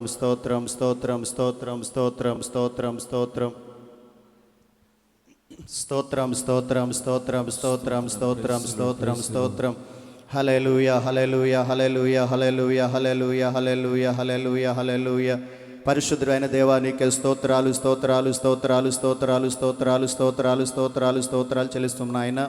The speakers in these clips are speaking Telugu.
స్తోత్రం స్తోత్రం స్తోత్రం స్తోత్రం స్తోత్రం స్తోత్రం స్తోత్రం స్తోత్రం స్తోత్రం స్తోత్రం స్తోత్రం స్తోత్రం స్తోత్రం హల్లెలూయా హల్లెలూయా హల్లెలూయా హల్లెలూయా హల్లెలూయా హల్లెలూయా హల్లెలూయా హల్లెలూయా. పరిశుద్ధుడైన దేవానికి స్తోత్రాలు స్తోత్రాలు స్తోత్రాలు స్తోత్రాలు స్తోత్రాలు స్తోత్రాలు స్తోత్రాలు స్తోత్రాలు చెల్లిస్తున్నాయన.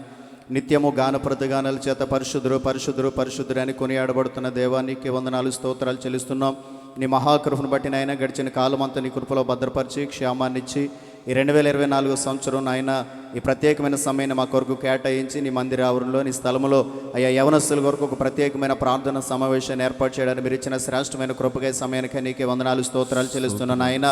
నిత్యము గాన ప్రతిగానాల చేత పరిశుద్ధుడు పరిశుద్ధుడు పరిశుద్ధుడు అని కొనియాడబడుతున్న దేవానికి వందనాలు స్తోత్రాలు చెల్లిస్తున్నాం. నీ మహాకృపను బట్టి నాయన గడిచిన కాలం అంతా నీ కృపలో భద్రపరిచి క్షేమాన్నిచ్చి ఈ 2024 సంవత్సరం నాయన ఈ ప్రత్యేకమైన సమయాన్ని మా కొరకు కేటాయించి నీ మందిర ఆవరణలో నీ స్థలంలో అయ్యా యవనస్తుల కొరకు ఒక ప్రత్యేకమైన ప్రార్థన సమావేశాన్ని ఏర్పాటు చేయడానికి మీరు ఇచ్చిన శ్రేష్టమైన కృపగా సమయానికి నీకే వందనాలు స్తోత్రాలు చెల్లిస్తున్నాను ఆయన.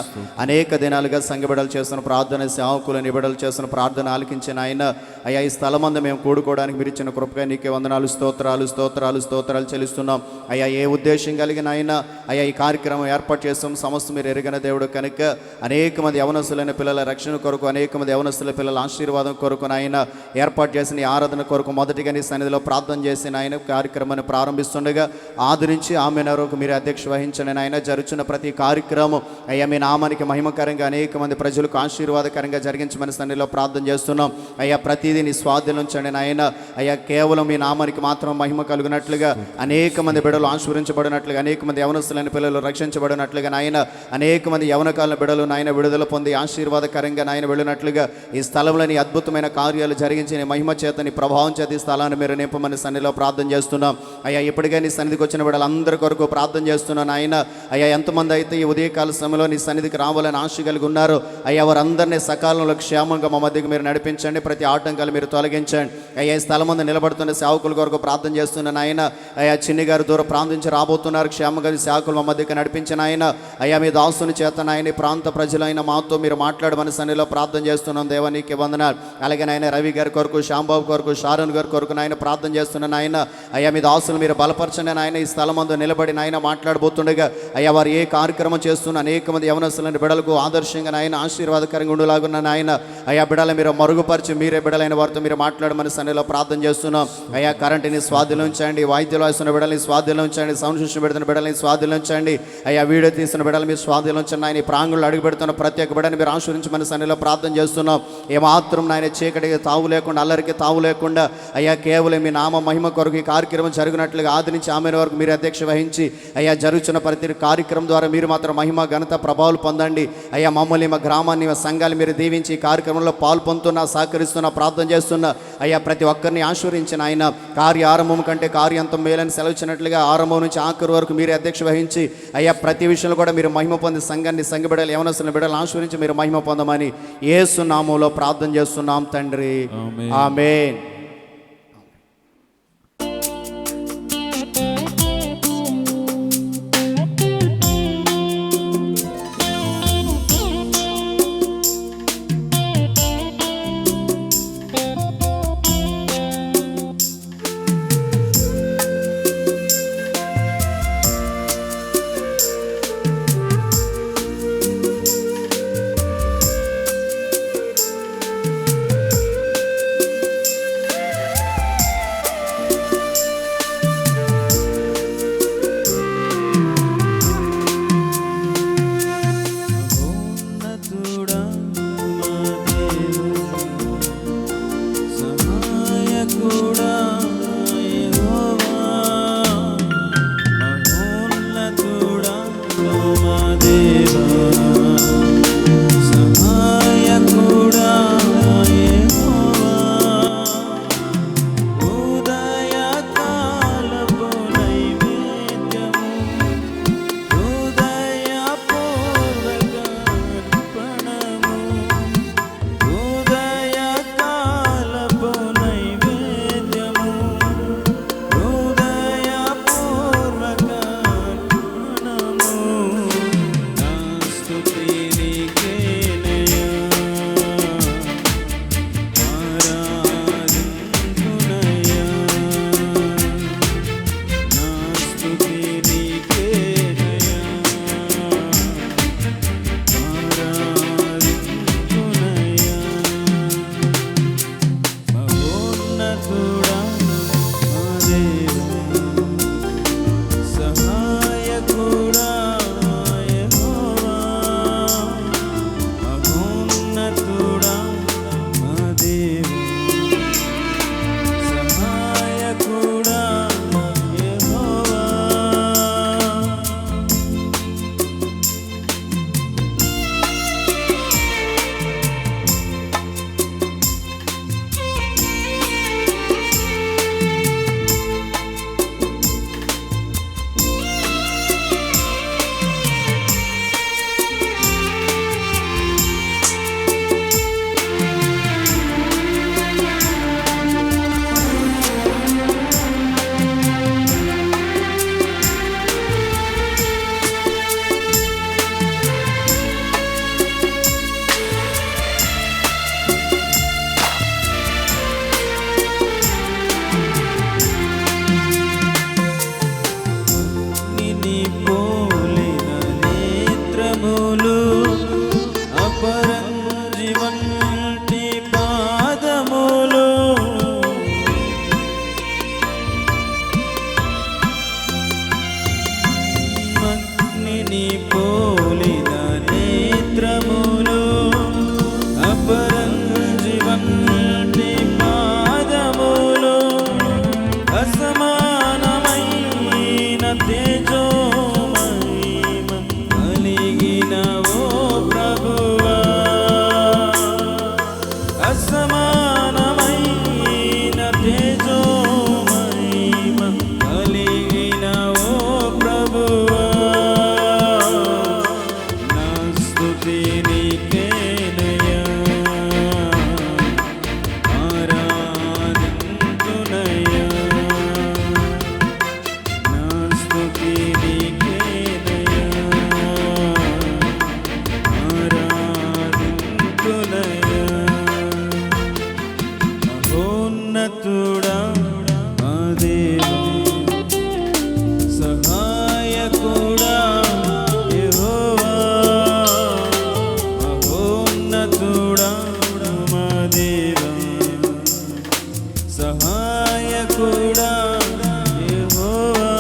అనేక దినాలుగా సంఘబిడలు చేస్తున్న ప్రార్థన సేవకులు నిబిడలు చేస్తున్న ప్రార్థన ఆలకించిన ఆయన అయ్యా ఈ స్థలమందు మేము కూడుకోవడానికి మీరు ఇచ్చిన కృపగా నీకే వందనాలు స్తోత్రాలు స్తోత్రాలు స్తోత్రాలు చెల్లిస్తున్నాం అయ్యా. ఏ ఉద్దేశం కలిగిన ఆయన అయ్యా ఈ కార్యక్రమం ఏర్పాటు చేస్తాం సమస్త మీరు ఎరిగిన దేవుడు కనుక అనేక మంది యవనస్తులైన పిల్లల రక్షణ కొరకు అనేక మంది యవనస్తుల పిల్లల ఆశీర్వాదం కొరకు నాయన ఏర్పాటు చేసిన ఆరాధన కొరకు మొదటిగా నీ సన్నిధిలో ప్రార్థన చేసిన ఆయన కార్యక్రమాన్ని ప్రారంభిస్తుండగా ఆదరించి ఆమె వరకు మీరు అధ్యక్ష వహించండి నాయన. జరుగుతున్న ప్రతి కార్యక్రమం అయ్యా మీ నామానికి మహిమకరంగా అనేక మంది ప్రజలకు ఆశీర్వాదకరంగా జరిగించమని సన్నిధిలో ప్రార్థన చేస్తున్నాం అయ్యా. ప్రతిదీ నీ స్వాధీనం ఉంచండి నాయన అయ్యా. కేవలం మీ నామానికి మాత్రం మహిమ కలుగునట్లుగా అనేక మంది బిడ్డలు ఆశీర్వదించబడినట్లుగా అనేక మంది యవనస్తులైన పిల్లలు రక్షించబడినట్లుగా నాయన అనేక మంది యవనకాల బిడ్డలు నాయన విడుదల పొంది ఆశీర్వాదకరంగా నాయన వెళ్ళినట్లుగా ఈ స్థలంలో నీ అద్భుతమైన కార్యాలు జరిగించి నీ మహిమ చేత నీ ప్రభావం చేత ఈ స్థలాన్ని మీరు నింపమని సన్నిధిలో ప్రార్థన చేస్తున్నాం అయ్యా. ఇప్పటికే నీ సన్నిధికి వచ్చిన బిడ్డలందరి కొరకు ప్రార్థన చేస్తున్నాను ఆయన అయ్యా. ఎంతమంది అయితే ఈ ఉదయకాల సమయంలో నీ సన్నిధికి రావాలని ఆశ కలిగి ఉన్నారు అయ్యా వారందరినీ సకాలంలో క్షేమంగా మా మధ్యకు మీరు నడిపించండి. ప్రతి ఆటంకాలు మీరు తొలగించండి అయ్యా. ఈ స్థలం ముందు నిలబడుతున్న సేవకుల కొరకు ప్రార్థన చేస్తున్నాను ఆయన అయ్యా. చిన్ని గారు దూరం ప్రాంతించి రాబోతున్నారు క్షేమంగా సేవకులు మా మధ్యకు నడిపించిన ఆయన అయ్యా. మీ దాసుని చేత నాయన ప్రాంత ప్రజలైన మాతో మీరు మాట్లాడమని సన్నిధిలో ప్రార్థన చేస్తున్నాం దేవానికి వందనాలు. అలాగే నాయన రవి గారి కొరకు శ్యాంబాబు కొరకు షారన్ గారి కొరకు నాయన ప్రార్థన చేస్తున్నాను ఆయన అయ్యా. మీ దాసులు మీరు బలపరచండి నాయన. ఈ స్థలం ముందు నిలబడి నాయన మాట్లాడబోతుండగా అయ్యా వారు ఏ కార్యక్రమం చేస్తున్న అనేక మంది యవనస్తులైన బిడలకు ఆదర్శంగా నాయన ఆశీర్వాదకరంగా ఉండేలాగున్న నాయన అయ్యా. బిడల మీరు మరుగుపరిచి మీరే బిడలైన వారితో మీరు మాట్లాడమని సన్నిధిలో ప్రార్థన చేస్తున్నాం అయ్యా. కరెంటుని స్వాధీనం ఉంచండి, వాయిద్యాలు వేస్తున్న బిడల్ని స్వాధీనం ఉంచండి, సౌండ్ సిస్టమ్ పెడుతున్న బిడల్ని స్వాధీనం ఉంచండి అయ్యా. వీడియో తీస్తున్న బిడలు మీరు స్వాధీనం ఉంచండి ఆయన. ఈ ప్రాంగణంలో అడుగు పెడుతున్న ప్రత్యేక బిడని మీరు ఆశీర్వించమని సన్నిధిలో ప్రార్థన చేస్తున్నాం. ఏమాత్రం నాయన చీకటికి తావు లేకుండా అల్లరికి తావు లేకుండా అయ్యా కేవలం మీ నామ మహిమ కొరకు ఈ కార్యక్రమం జరిగినట్లుగా ఆదరించి ఆమె వరకు మీరు అధ్యక్ష వహించి అయ్యా జరుగుతున్న ప్రతి కార్యక్రమం ద్వారా మీరు మాత్రం మహిమ ఘనత ప్రభావాలు పొందండి అయ్యా. మమ్మల్ని మా గ్రామాన్ని మా సంఘాలు మీరు దీవించి ఈ కార్యక్రమంలో పాల్పొందుతున్నా సహకరిస్తున్నా ప్రార్థన చేస్తున్నా అయ్యా. ప్రతి ఒక్కరిని ఆశీర్వదించిన ఆయన కార్య ఆరంభం కంటే కార్యాంతం మేలని సెలవుచ్చినట్లుగా ఆరంభం నుంచి ఆఖరి వరకు మీరు అధ్యక్ష వహించి అయ్యా ప్రతి విషయంలో కూడా మీరు మహిమ పొంది సంఘాన్ని సంఘ బిడ్డలు యవనస్తుల బిడ్డలు ఆశీర్వదించి మీరు మహిమ పొందమని యేసు నామములో ప్రార్థన చేస్తున్నాం తండ్రి, ఆమేన్. నేత్రములు అపరంజి వంటి పాదములు అగ్నిని పోలిన నేత్రములు అపరంజి వంటి పాదములు అసమానమైన తేజోమహిమ కలిగిన ఓ ప్రభువా అసమానమైన తేజోమహిమ కలిగిన ఓ ప్రభువా నా స్తుతి నీకేనయ్యా ఆరాధింతునయ్యా నా స్తుతి నీకేనయ్యా ఆరాధింతునయ్యా మహోన్నతుడా మా దేవా సహాయకుడా యెహోవా మహోన్నతుడా మా దేవా సహాయకుడా యెహోవా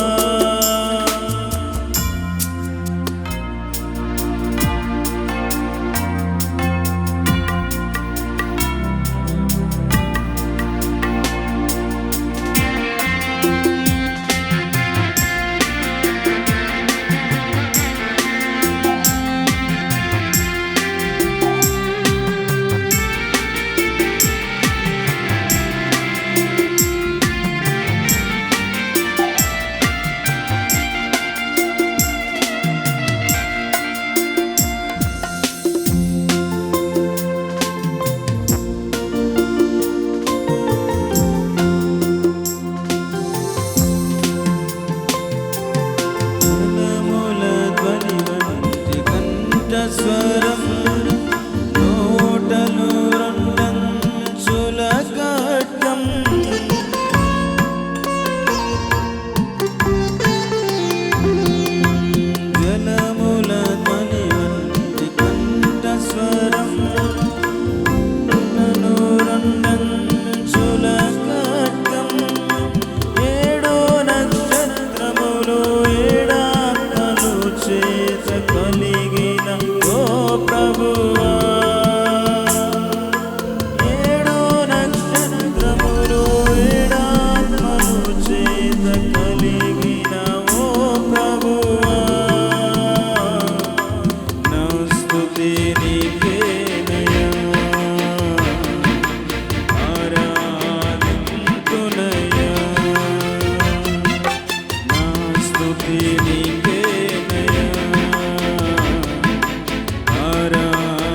జలముల ధ్వని వంటి కంఠస్వరం నోటలు రెండంచుల ఖడ్గం జలముల ధ్వని వంటి కంఠస్వరం నన్ను రెండంచుల ఖడ్గం ఏడో నక్షత్రములు ఏడాత్మలు చేత కలిగిన ఓ ప్రభువా ఏడో నక్షత్రములు ఏడాత్మలు చేత కలిగిన ఓ ప్రభువా నా స్తుతి నీకేనయ్యా ఆరాధింతునయ్యా నా స్తుతి నీకేనయ్యా ఆరాధింతునయ్యా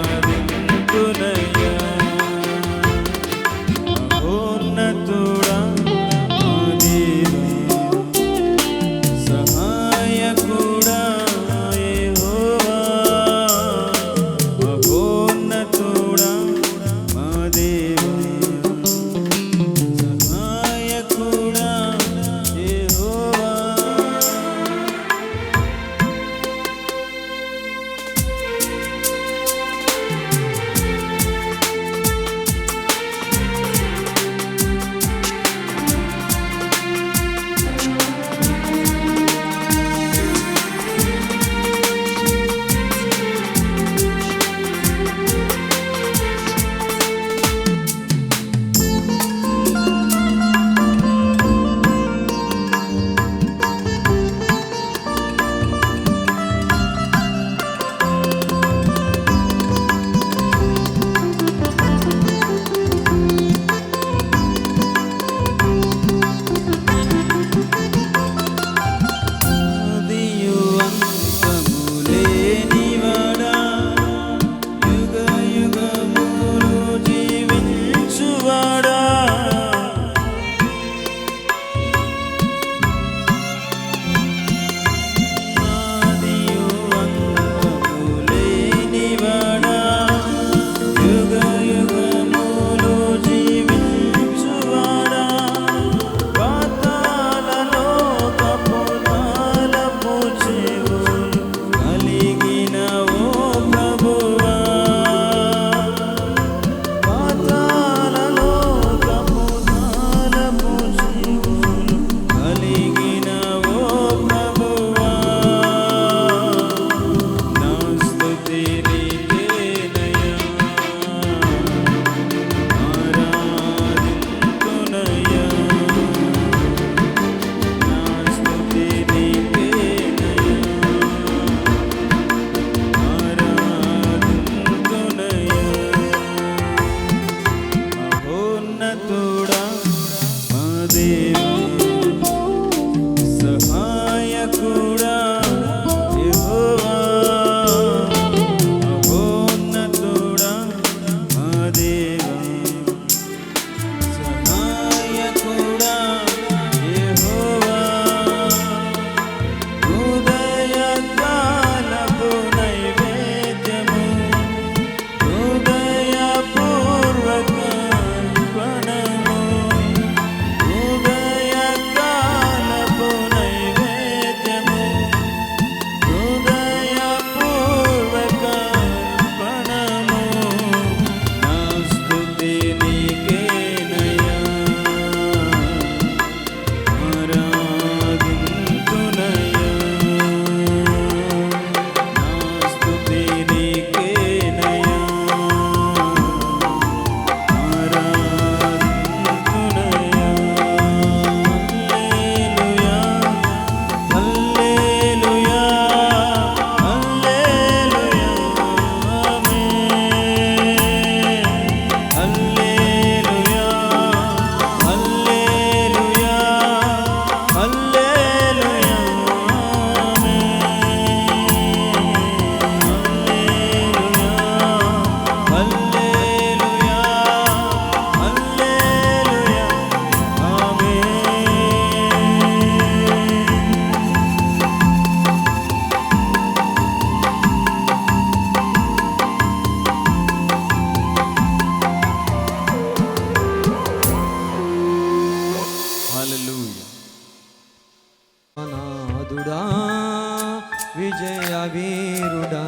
వీరుడా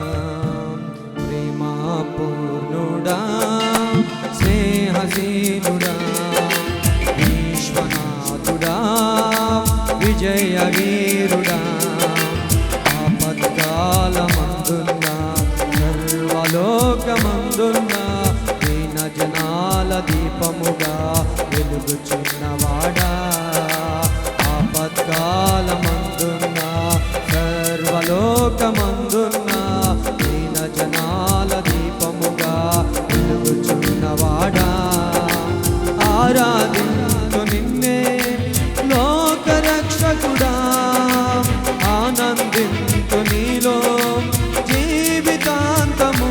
ప్రేమా పూర్ణుడా స్నేహశీలుడా విశ్వనాథుడా విజయ వీరుడా ఆపత్కాలమందున్న సర్వలోకమందున్న దీన జనాల దీపముగా వెలుగుచున్నవాడా ఆపత్కాలమందున్న సర్వలోకమందున్న దీన జనాల దీపముగా వెలుగుచున్నవాడా ఆరాధించు నిన్నే లోకరక్షకుడా ఆనందించు నీలో జీవితాంతము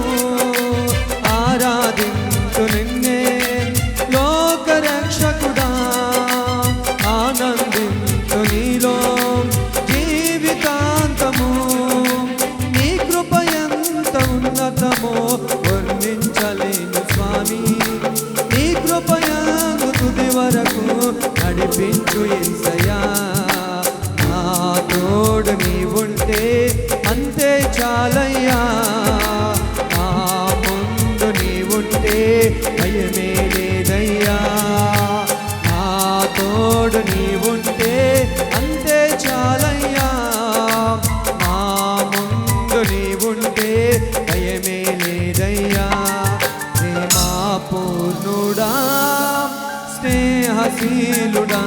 ఆరాధించు నిన్నే లోకరక్షకుడా ఆనందించు నీలో జీవితాంతము నీ కృప ఎంత ఉన్నతమో వర్ణించలేను స్వామి నీ కృపయందు తుది వరకు నడిపించు యేసయ్యా నా తోడు నీవుంటే అంతే చాలయ్యా నా ముందు నీవుంటే భయమే లేదయ్యా నా తోడు నీవుంటే అంతే చాలయ్యా నా ముందు నీవుంటే భయమే లేదయ్యా ప్రేమా పూర్ణుడా స్నేహశీలుడా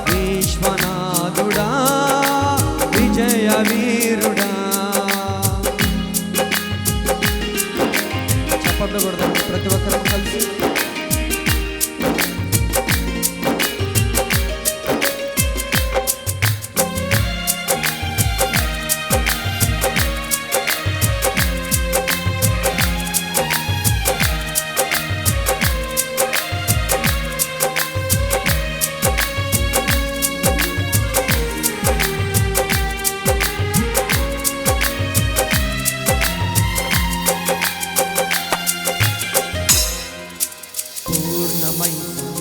విశ్వనాథుడా విజయ వీరుడా చప్పట్లు కొడదాం ప్రతి ఒక్కరూ కలిసి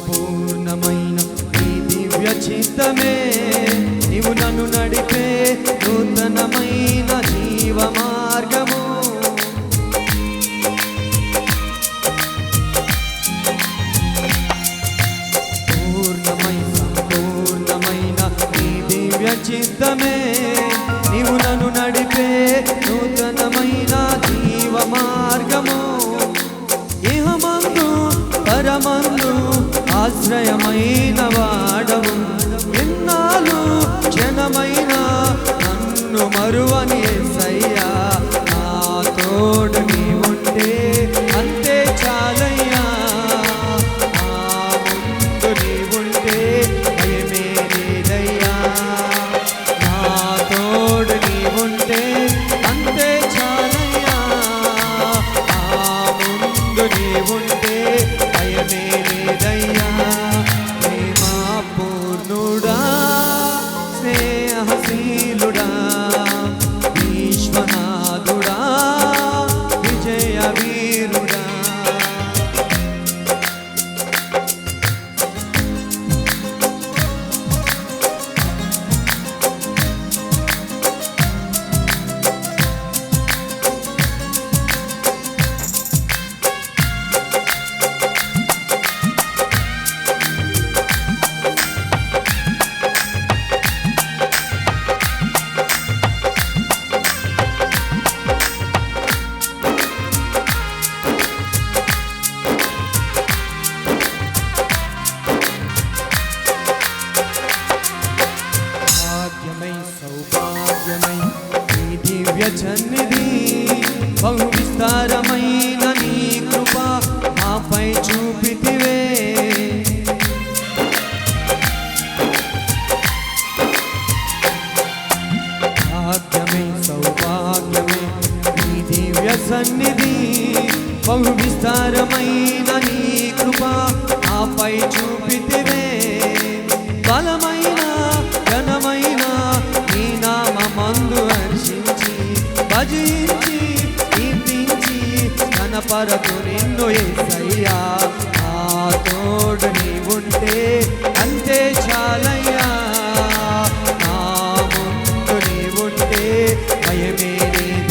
పూర్ణమైన నీ దివ్య చిత్తమే నీవు నన్ను నడిపే నూతనమైన జీవ మార్గము సంపూర్ణమైన నీ దివ్య చిత్తమే నీవు నన్ను నడిపే నూతనమైన జీవ మార్గము ఇహమందు పరమందు ఆశ్రయమైన వాడవు ఎన్నాళ్ళు క్షణమైన నన్ను మరువని యేసయ్యా నా తోడు నీవుంటే అంతే చాలయ్యా నా ముందు నీవుంటే భయమే లేదయ్యా నా తోడు నీవుంటే అంతే చాలయ్యా నా ముందు నీవుంటే భయమే లేదయ్యా ప్రేమా పూర్ణుడా స్నేహశీలుడా విశ్వనాథుడా విజయ వీరుడా సౌభాగ్యమై నీ దివ్య సన్నిధి బహు విస్తారమైన నీ కృప మాపై చూపితివే భాగ్యమై సౌభాగ్యమై నీ దివ్య సన్నిధి బహు విస్తారమైన నీ కృప మాపై చూపితివే బలమైన ఘనమైన నీ నామమందు హర్షించి భజించి కీర్తించి కనపరతు నిన్ను యేసయ్యా నా తోడు నీవుంటే అంతే చాలయ్యా నా ముందు నీవుంటే భయమే లేదు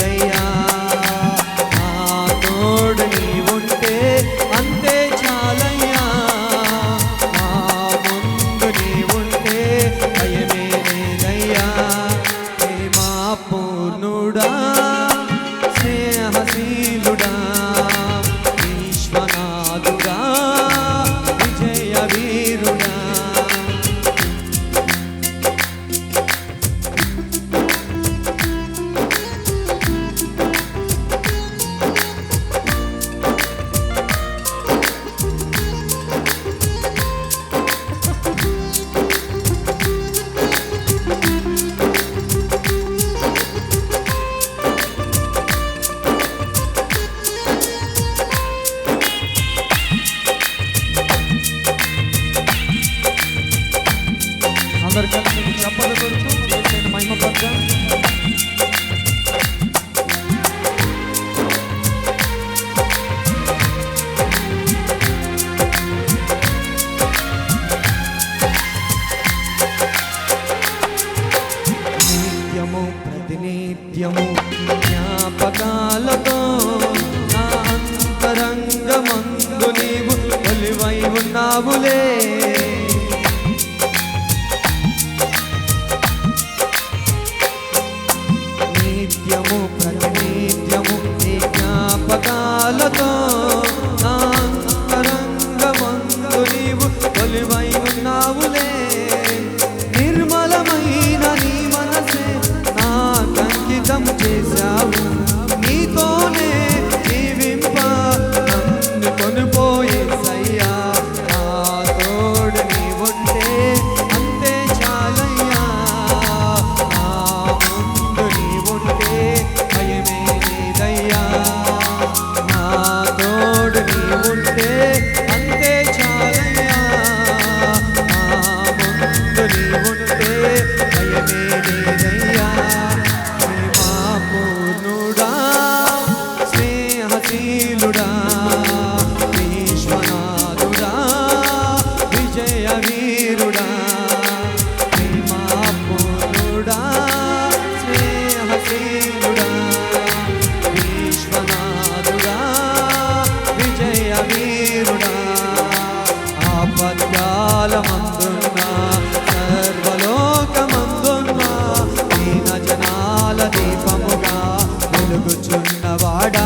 వెలుగుచున్నవాడా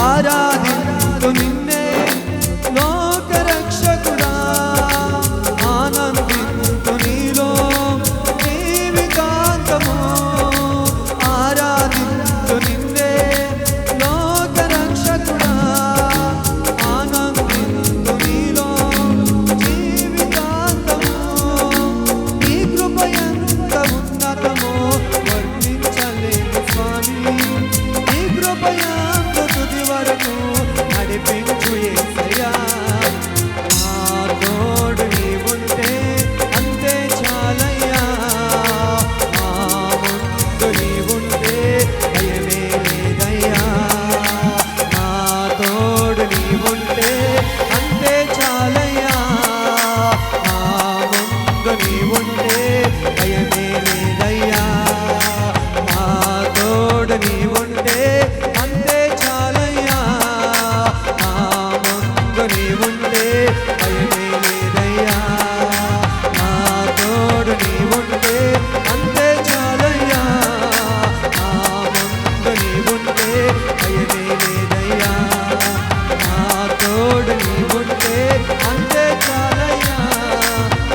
ఆరాధింతు నిన్నే లోకరక్షకుడా ఆనందింతు నీలో జీవితాంతము ఆరాధింతు నిన్నే లోకరక్షకుడా ఆనందింతు నీలో జీవితాంతము నీ కృప ఎంత ఉన్నతమో వర్ణించలేము స్వామి నీ కృప ఎంత తుది వరకు నడిపించు యేసయ్యా నా తోడు నీవుంటే అంతే చాలయ్యా నా ముందు నీవుంటే భయమే లేదయ్యా నా తోడు నీవుంటే అంతే చాలయ్యా నా ముందు నీవుంటే భయమే లేదయ్యా నా తోడు నీవుంటే అంతే చాలయ్యా నా ముందు నీవుంటే భయమే లేదయ్యా నా తోడు నీవుంటే అంతే చాలయ్యా నా ముందు నీవుంటే భయమే లేదయ్యా నా తోడు నీవుంటే అంతే చాలయ్యా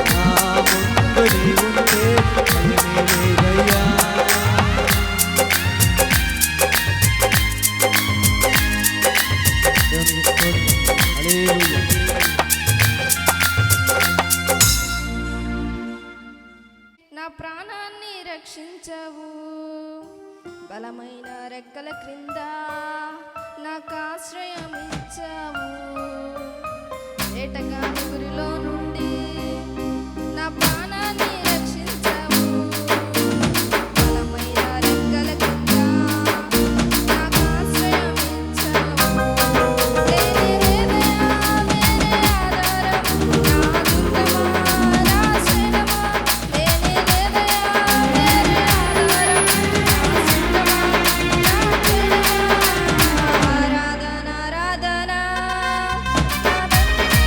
నా ముందు నీవుంటే భయమే లేదయ్యా దేవునికి స్తోత్రం. హల్లెలూయా. నా ప్రాణాన్ని రక్షించవు బలమైన రెక్కల క్రింద నాకు ఆశ్రయం ఇచ్చావు ఏటగాని గురిలో నుండి నా ప్రాణాన్ని రక్షించావు బలమైన రెక్కల క్రింద నాకు ఆశ్రయం ఇచ్చావు లేని లేదయా వేరే ఆధారం నా దుర్గమా నా శరణమా లేని లేదయా వేరే ఆధారం నా దుర్గమా నా శరణమా ఆరాధన ఆరాధన నా తండ్రి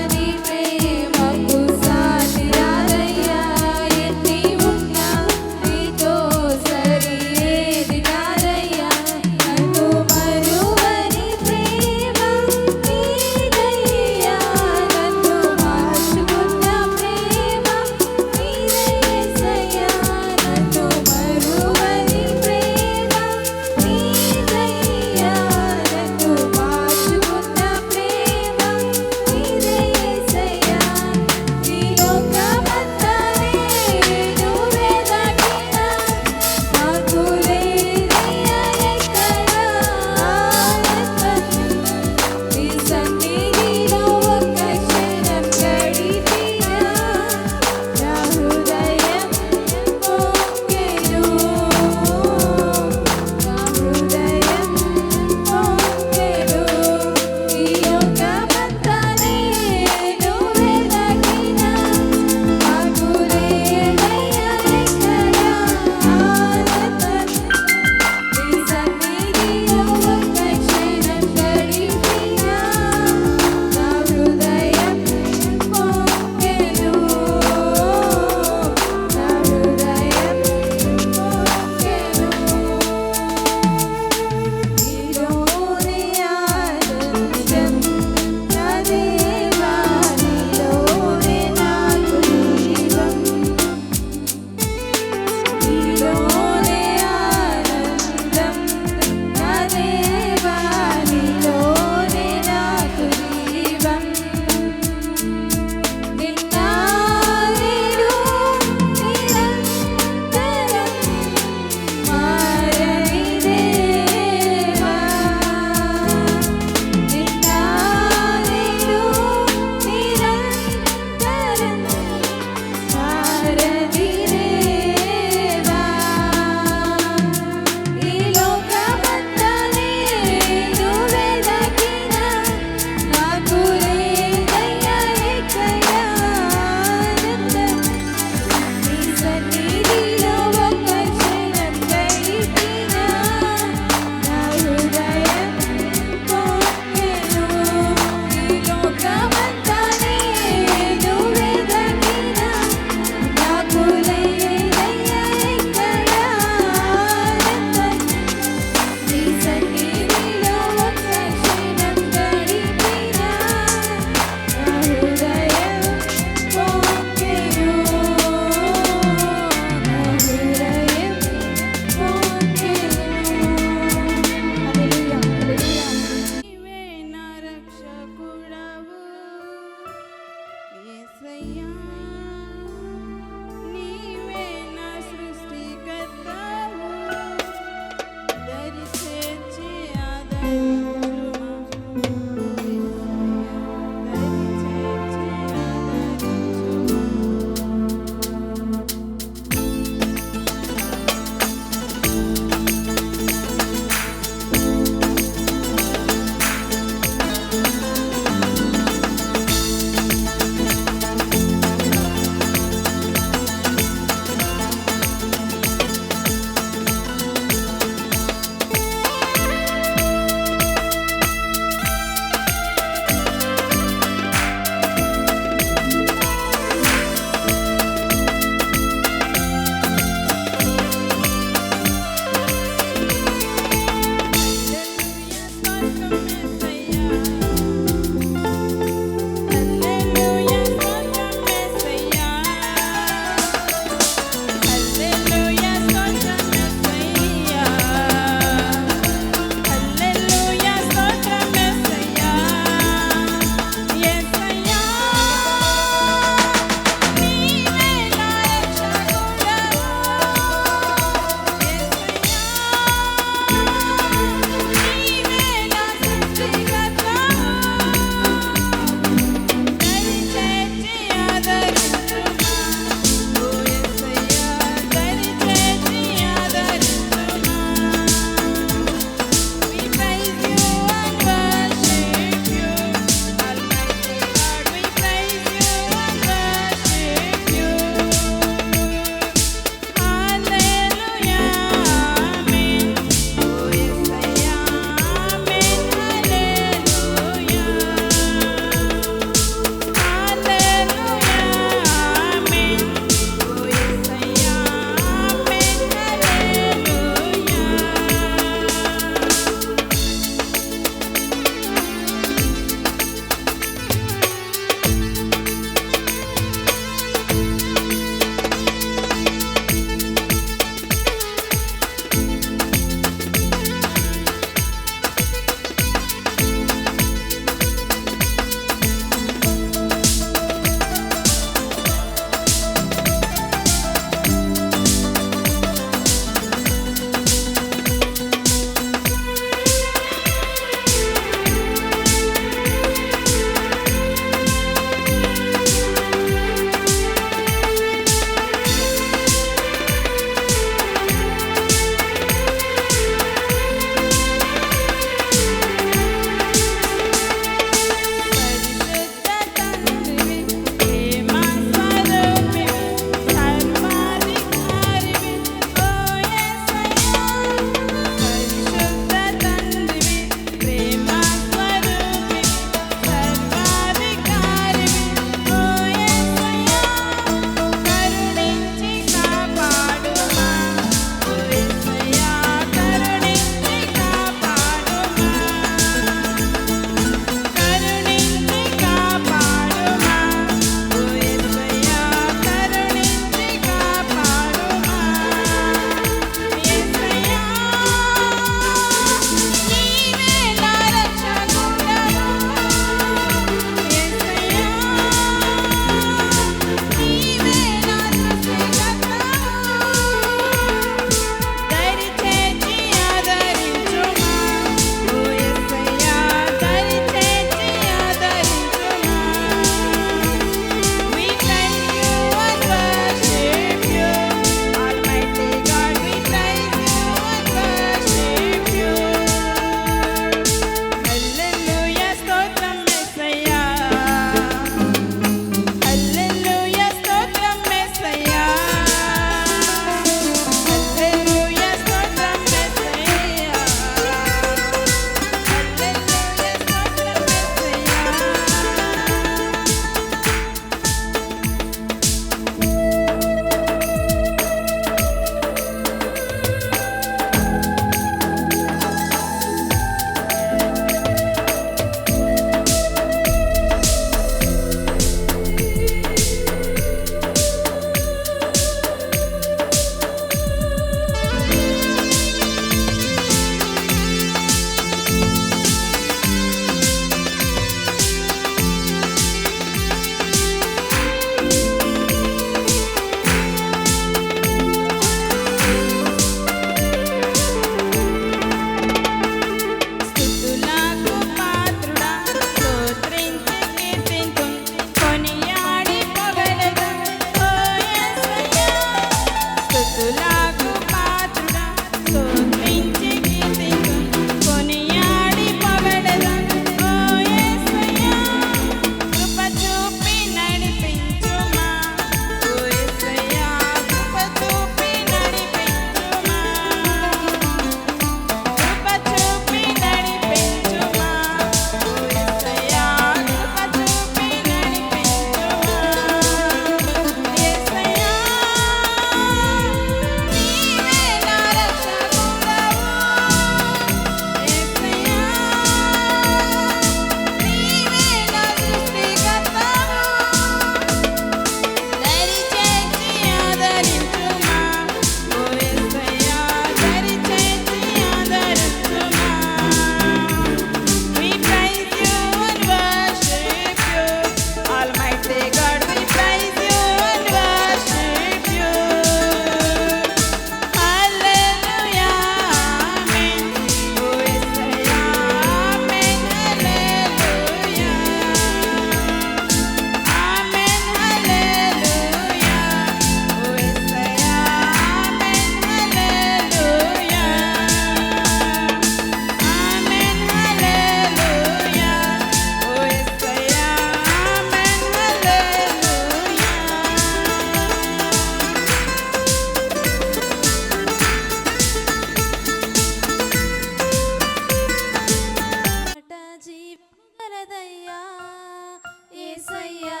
యేసయ్యా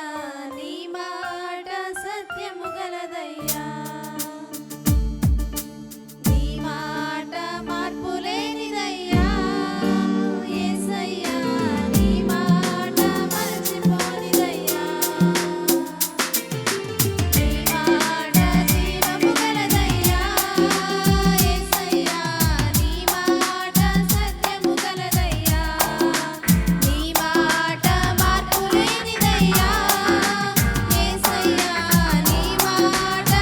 నీ మాట సత్యము గలదయ్యా నీ మాట మార్పు లేనిదయ్యా యేసయ్యా నీ మాట మరచిపోనిదయ్యా నీ మాట జీవము గలదయ్యా యేసయ్యా నీ మాట సత్యము గలదయ్యా నీ మాట మార్పు లేనిదయ్యా యేసయ్యా నీ మాట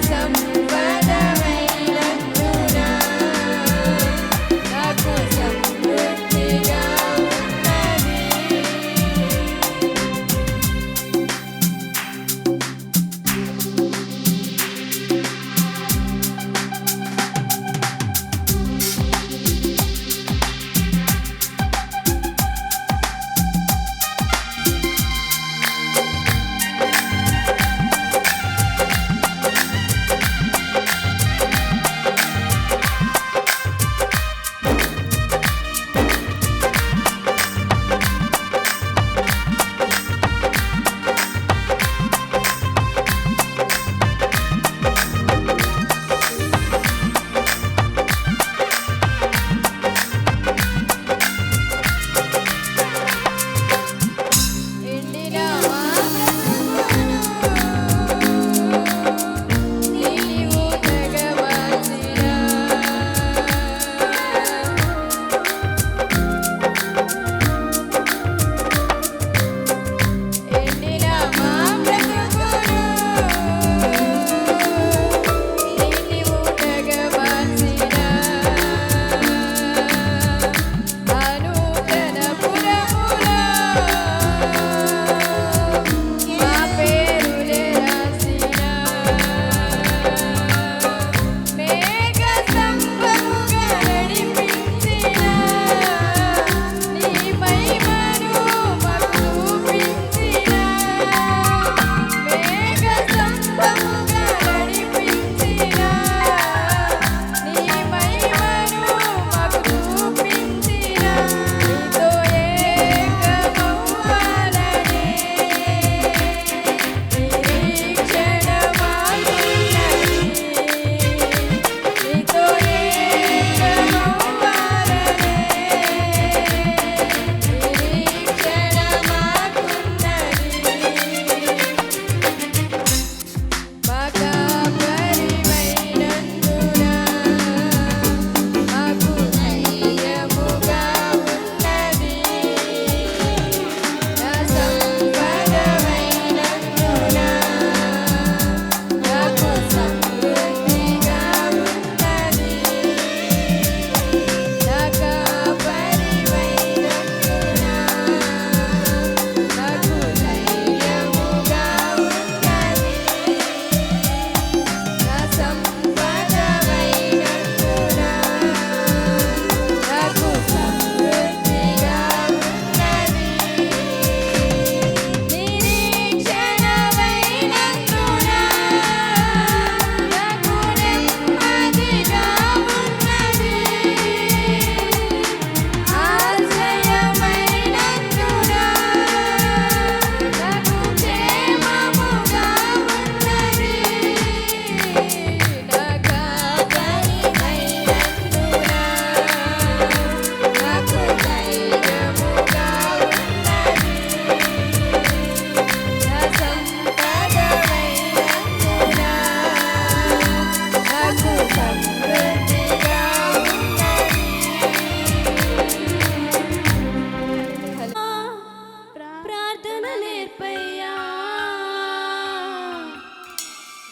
Some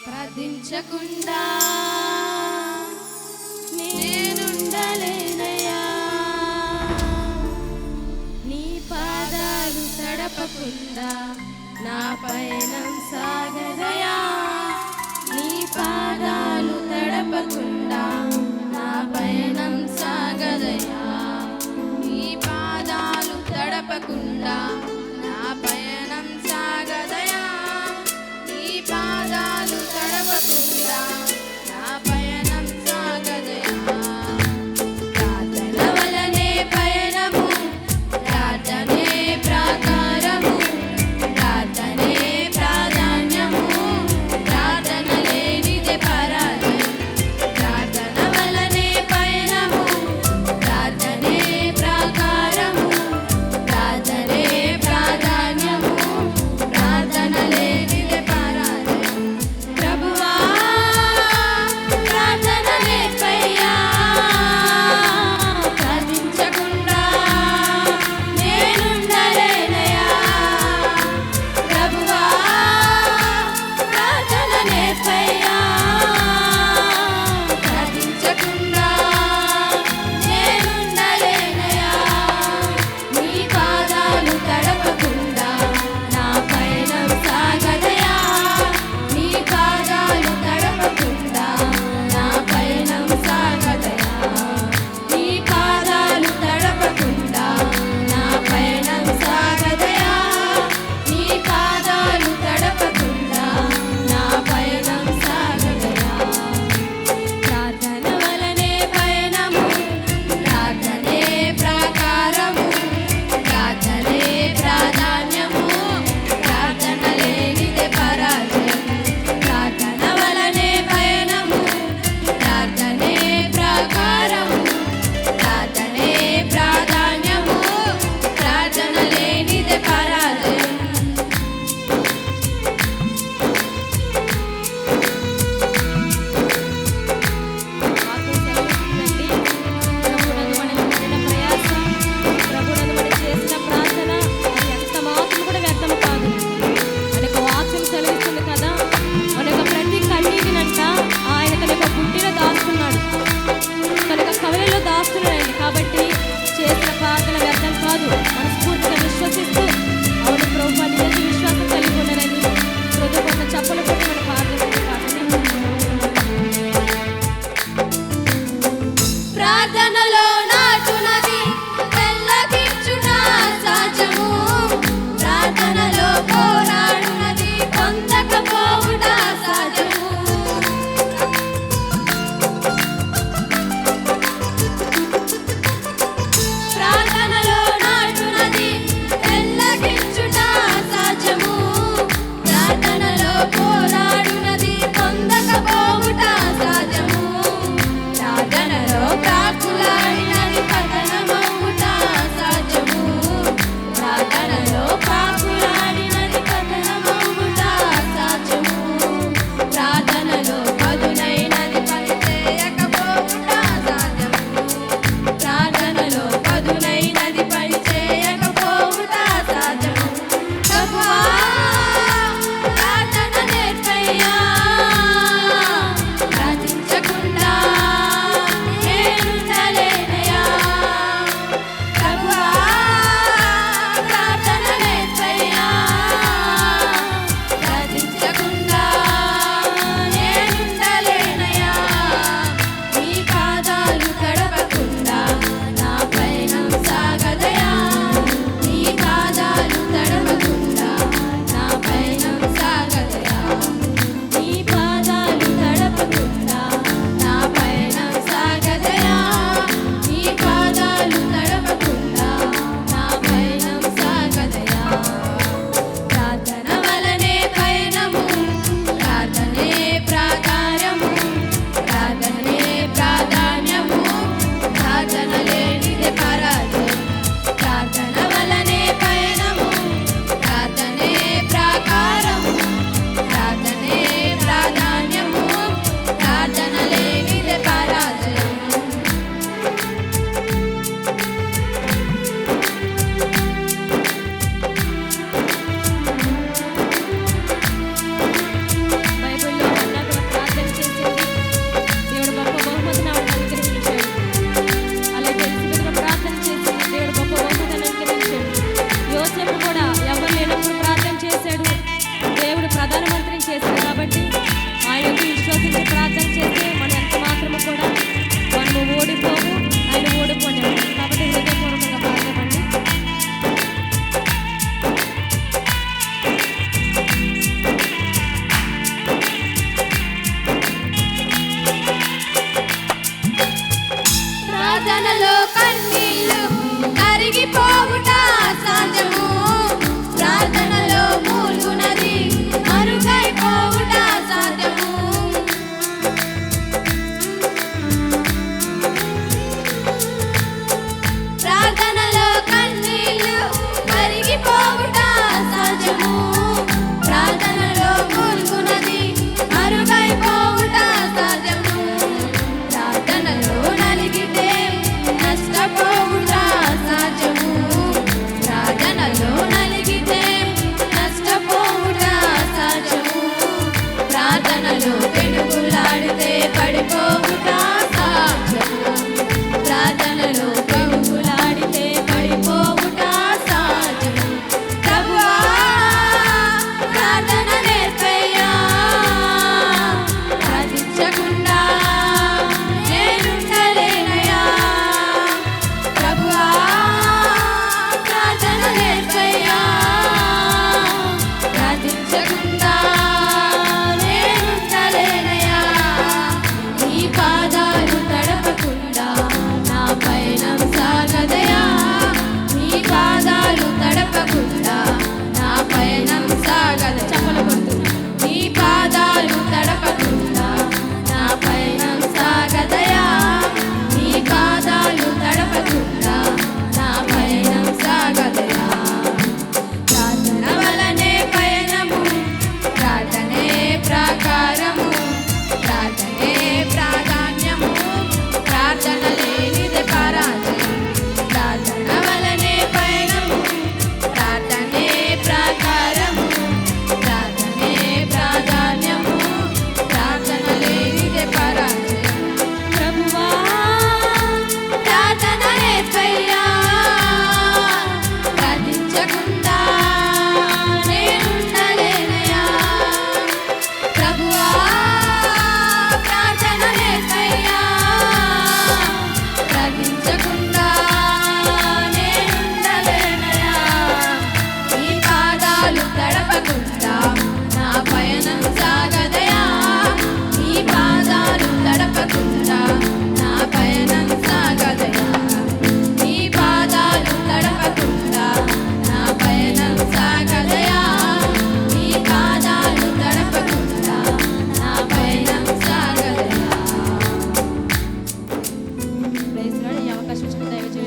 ప్రార్థించకుండా నేనుండలేనయ్యా, నీ పాదాలు తడపకుండా నా పయనం సాగదయా, నీ పాదాలు తడపకుండా నా పయనం సాగదయా, నీ పాదాలు తడపకుండా నా పయనం సాగదయా, నీ పాదాలు తడపకుండా నా పయనం సాగదయా. ప్రార్థన వలనే పయనము, ప్రార్థనే ప్రాకారము, ప్రార్థనే ప్రాధాన్యము, ప్రార్థన లేనిదే పరాజయం. ప్రార్థన వలనే పయనము, ప్రార్థనే ప్రాకారము, ప్రార్థనే ప్రాధాన్యము, ప్రార్థన లేనిదే పరాజయం. ప్రభువా